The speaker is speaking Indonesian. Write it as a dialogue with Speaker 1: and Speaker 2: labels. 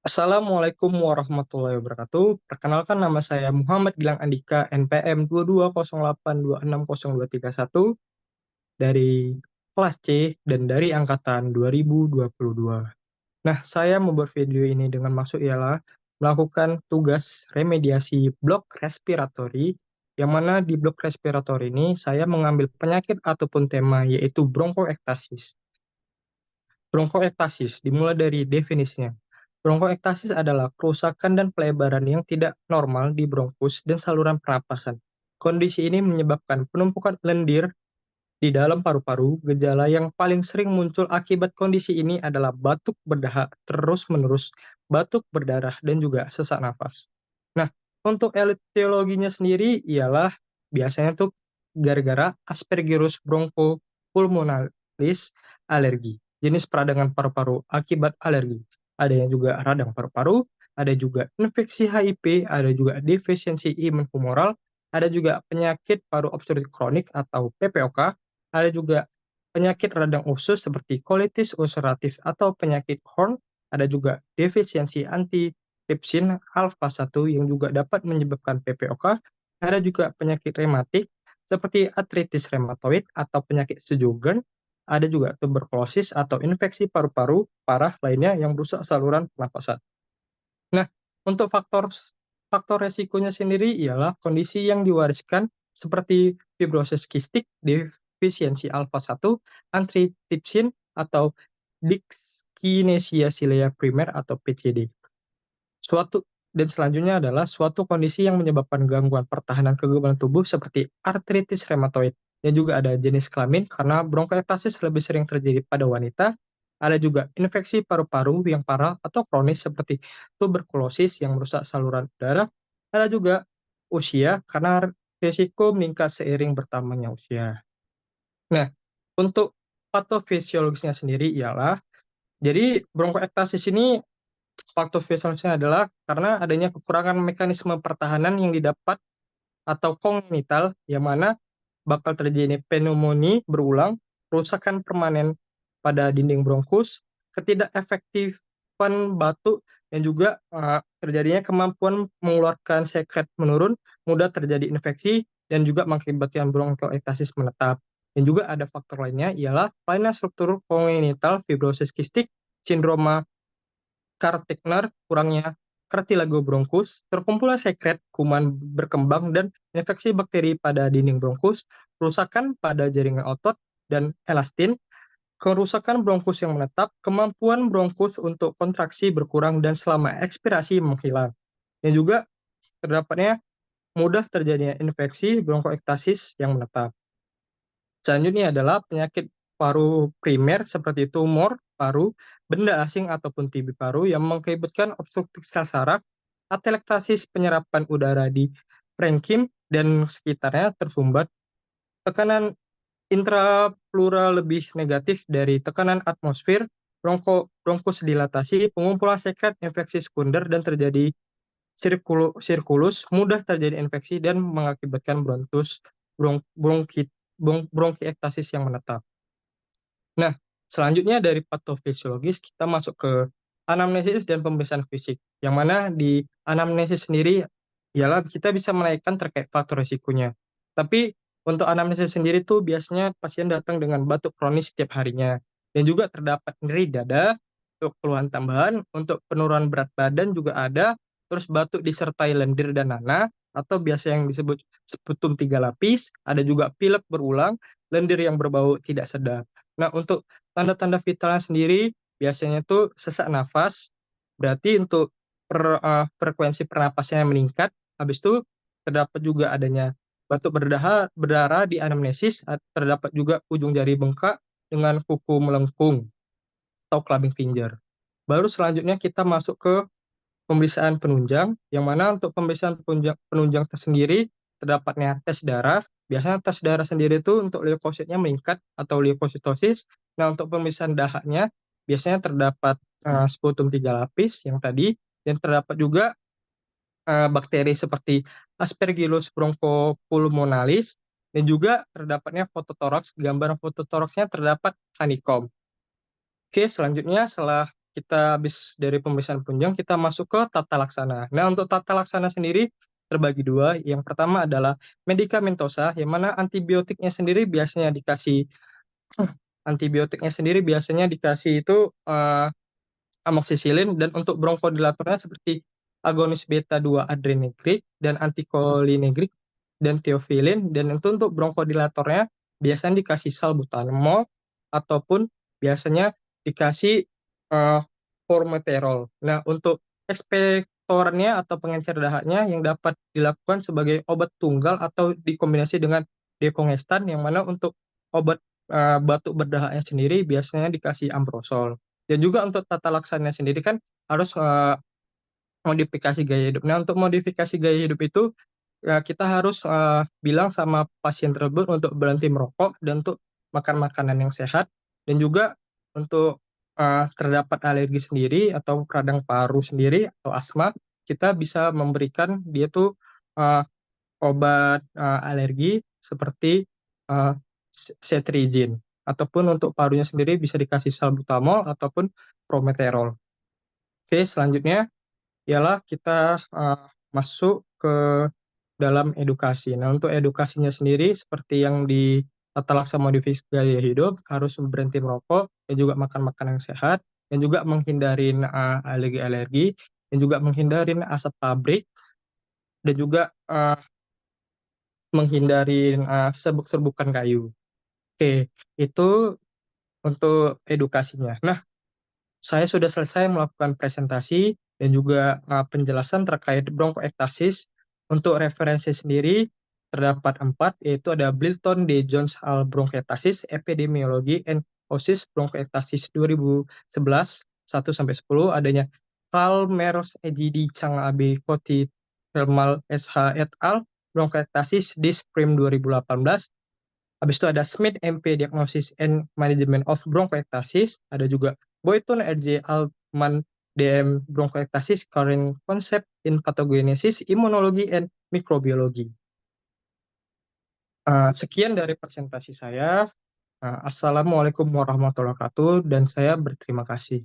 Speaker 1: Assalamualaikum warahmatullahi wabarakatuh. Perkenalkan nama saya Muhammad Gilang Andika, NPM 2208260231 dari kelas C dan dari angkatan 2022. Nah, saya membuat video ini dengan maksud ialah melakukan tugas remediasi blok respiratori, yang mana di blok respiratori ini saya mengambil penyakit ataupun tema yaitu bronkoektasis. Bronkoektasis dimulai dari definisinya. Bronkoektasis adalah kerusakan dan pelebaran yang tidak normal di bronkus dan saluran pernapasan. Kondisi ini menyebabkan penumpukan lendir di dalam paru-paru. Gejala yang paling sering muncul akibat kondisi ini adalah batuk berdahak terus-menerus, batuk berdarah, dan juga sesak nafas. Nah, untuk etiologinya sendiri ialah biasanya tuh gara-gara Aspergillus bronchopulmonalis alergi, jenis peradangan paru-paru akibat alergi. Ada yang juga radang paru-paru, ada juga infeksi HIV, ada juga defisiensi imun humoral, ada juga penyakit paru obstruktif kronik atau PPOK, ada juga penyakit radang usus seperti colitis ulceratif atau penyakit Crohn, ada juga defisiensi antitripsin alfa 1 yang juga dapat menyebabkan PPOK, ada juga penyakit rematik seperti artritis rheumatoid atau penyakit Sjögren, ada juga tuberkulosis atau infeksi paru-paru parah lainnya yang merusak saluran pernapasan. Nah, untuk faktor faktor resikonya sendiri ialah kondisi yang diwariskan seperti fibrosis kistik, defisiensi alfa 1, antitrypsin, atau dyskinesia silea primer atau PCD. Suatu dan selanjutnya adalah suatu kondisi yang menyebabkan gangguan pertahanan kekebalan tubuh seperti artritis rheumatoid, dan juga ada jenis kelamin karena bronkiolitis lebih sering terjadi pada wanita. Ada juga infeksi paru-paru yang parah atau kronis seperti tuberkulosis yang merusak saluran udara. Ada juga usia karena risiko meningkat seiring bertambahnya usia. Nah, untuk patofisiologisnya sendiri ialah jadi bronkoektasis ini faktor fisiologisnya adalah karena adanya kekurangan mekanisme pertahanan yang didapat atau kongenital, yang mana bakal terjadi pneumonia berulang, kerusakan permanen pada dinding bronkus, ketidakefektifan batuk, dan juga terjadinya kemampuan mengeluarkan sekret menurun, mudah terjadi infeksi, dan juga mengakibatkan bronkoektasis menetap. Dan juga ada faktor lainnya ialah kelainan struktur kongenital fibrosis kistik, sindroma Karl-Tegner, kurangnya kartilago bronkus, terkumpulnya sekret kuman berkembang dan infeksi bakteri pada dinding bronkus, kerusakan pada jaringan otot dan elastin, kerusakan bronkus yang menetap, kemampuan bronkus untuk kontraksi berkurang dan selama ekspirasi menghilang. Dan juga terdapatnya mudah terjadinya infeksi bronkoektasis yang menetap. Selanjutnya adalah penyakit paru primer seperti tumor paru, benda asing ataupun TB paru yang mengakibatkan obstruktif sel saraf, atelektasis penyerapan udara di parenkim dan sekitarnya tersumbat, tekanan intrapleural lebih negatif dari tekanan atmosfer, bronkusdilatasi, pengumpulan sekret infeksi sekunder dan terjadi sirkulus, mudah terjadi infeksi dan mengakibatkan bronkiektasis yang menetap. Nah, selanjutnya dari patofisiologis kita masuk ke anamnesis dan pemeriksaan fisik. Yang mana di anamnesis sendiri ialah kita bisa menaikkan terkait faktor risikonya. Tapi untuk anamnesis sendiri tuh biasanya pasien datang dengan batuk kronis setiap harinya. Dan juga terdapat nyeri dada, untuk keluhan tambahan, untuk penurunan berat badan juga ada, terus batuk disertai lendir dan nanah, atau biasa yang disebut sputum 3 lapis, ada juga pilek berulang, lendir yang berbau tidak sedap. Nah, untuk tanda-tanda vitalnya sendiri biasanya tuh sesak nafas, berarti untuk frekuensi pernapasannya meningkat, habis itu terdapat juga adanya batuk berdarah di anamnesis, terdapat juga ujung jari bengkak dengan kuku melengkung atau clubbing finger. Baru selanjutnya kita masuk ke pemeriksaan penunjang, yang mana untuk pemeriksaan penunjang tersendiri terdapatnya tes darah. Biasanya tes darah sendiri itu untuk leukositnya meningkat atau leukositosis. Nah, untuk pemeriksaan dahaknya biasanya terdapat sputum 3 lapis yang tadi, dan terdapat juga bakteri seperti Aspergillus bronchopulmonalis, dan juga terdapatnya fototoraks. Gambar fototoraksnya terdapat honeycomb. Oke, selanjutnya setelah kita habis dari pemeriksaan penunjang, kita masuk ke tata laksana. Nah, untuk tata laksana sendiri terbagi 2, yang pertama adalah medikamentosa, yang mana antibiotiknya sendiri biasanya dikasih itu, amoxicillin, dan untuk bronchodilatornya seperti agonis beta 2 adrenergic dan anticholinergic dan theophylline, dan itu untuk bronchodilatornya biasanya dikasih salbutamol ataupun biasanya dikasih, eee, formoterol. Nah, untuk ekspektorannya atau pengencer dahaknya yang dapat dilakukan sebagai obat tunggal atau dikombinasi dengan dekongestan, yang mana untuk obat, batuk berdahaknya sendiri biasanya dikasih ambrosol. Dan juga untuk tata laksananya sendiri kan harus, modifikasi gaya hidup. Nah, untuk modifikasi gaya hidup itu, ya kita harus, bilang sama pasien tersebut untuk berhenti merokok dan untuk makan makanan yang sehat, dan juga untuk, terdapat alergi sendiri atau radang paru sendiri atau asma, kita bisa memberikan dia tuh, eee, obat, alergi seperti, eee, cetirizine, ataupun untuk parunya sendiri bisa dikasih salbutamol ataupun formoterol. Oke, selanjutnya ialah kita, masuk ke dalam edukasi. Nah, untuk edukasinya sendiri seperti yang di tata laksana modifikasi gaya hidup, harus berhenti merokok dan juga makan makanan yang sehat, dan juga menghindarin, alergi-alergi, dan juga menghindarin asap pabrik, dan juga, menghindarin, serbuk-serbukan kayu. Oke, itu untuk edukasinya. Nah, saya sudah selesai melakukan presentasi dan juga, penjelasan terkait bronkoektasis. Untuk referensi sendiri terdapat 4, yaitu ada Bilton D. Jones al Bronchiectasis, Epidemiology and Causes Bronchiectasis 2011, 1-10, adanya Carl Mears EGD Chang AB Koti Thermal SH et al. Bronchiectasis di Spring 2018. Habis itu ada Smith MP Diagnosis and Management of Bronchiectasis, ada juga Boyton R.J. Altman DM Bronchiectasis Current Concept in Pathogenesis, Immunology and Microbiology. Sekian dari presentasi saya. Assalamualaikum warahmatullahi wabarakatuh, dan saya berterima kasih.